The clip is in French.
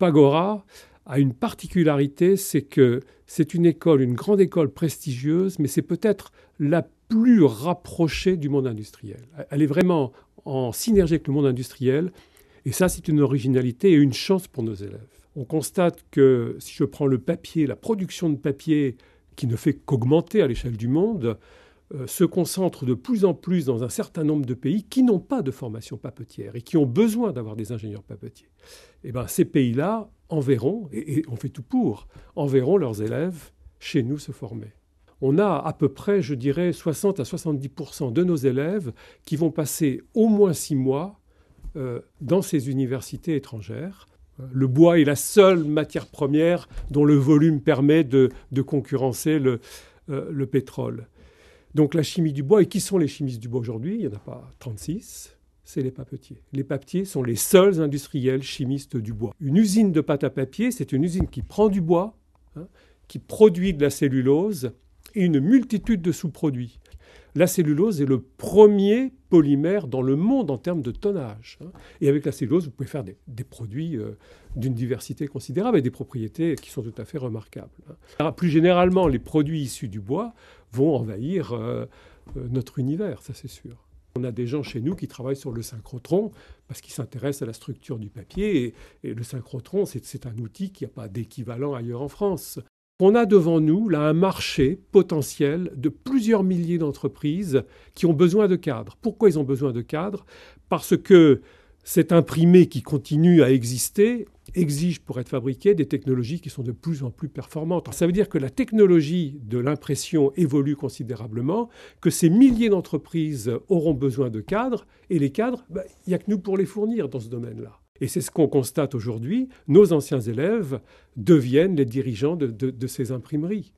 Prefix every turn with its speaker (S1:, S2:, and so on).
S1: Pagora a une particularité, c'est que c'est une école, une grande école prestigieuse, mais c'est peut-être la plus rapprochée du monde industriel. Elle est vraiment en synergie avec le monde industriel, et ça, c'est une originalité et une chance pour nos élèves. On constate que, si je prends le papier, la production de papier, qui ne fait qu'augmenter à l'échelle du monde, se concentre de plus en plus dans un certain nombre de pays qui n'ont pas de formation papetière et qui ont besoin d'avoir des ingénieurs papetiers. Et bien, ces pays-là enverront, et on fait tout pour, enverront leurs élèves chez nous se former. On a à peu près, je dirais, 60 à 70% de nos élèves qui vont passer au moins 6 mois dans ces universités étrangères. Le bois est la seule matière première dont le volume permet de concurrencer le pétrole. Donc la chimie du bois, et qui sont les chimistes du bois aujourd'hui? Il n'y en a pas 36, c'est les papetiers. Les papetiers sont les seuls industriels chimistes du bois. Une usine de pâte à papier, c'est une usine qui prend du bois, qui produit de la cellulose et une multitude de sous-produits. La cellulose est le premier polymère dans le monde en termes de tonnage. Et avec la cellulose, vous pouvez faire des produits d'une diversité considérable et des propriétés qui sont tout à fait remarquables. Alors, plus généralement, les produits issus du bois vont envahir notre univers, ça c'est sûr. On a des gens chez nous qui travaillent sur le synchrotron parce qu'ils s'intéressent à la structure du papier. Et le synchrotron, c'est un outil qui n'a pas d'équivalent ailleurs en France. On a devant nous là un marché potentiel de plusieurs milliers d'entreprises qui ont besoin de cadres. Pourquoi ils ont besoin de cadres? Parce que cet imprimé qui continue à exister exige pour être fabriqué des technologies qui sont de plus en plus performantes. Alors, ça veut dire que la technologie de l'impression évolue considérablement, que ces milliers d'entreprises auront besoin de cadres, et les cadres, il n'y a que nous pour les fournir dans ce domaine-là. Et c'est ce qu'on constate aujourd'hui. Nos anciens élèves deviennent les dirigeants de ces imprimeries.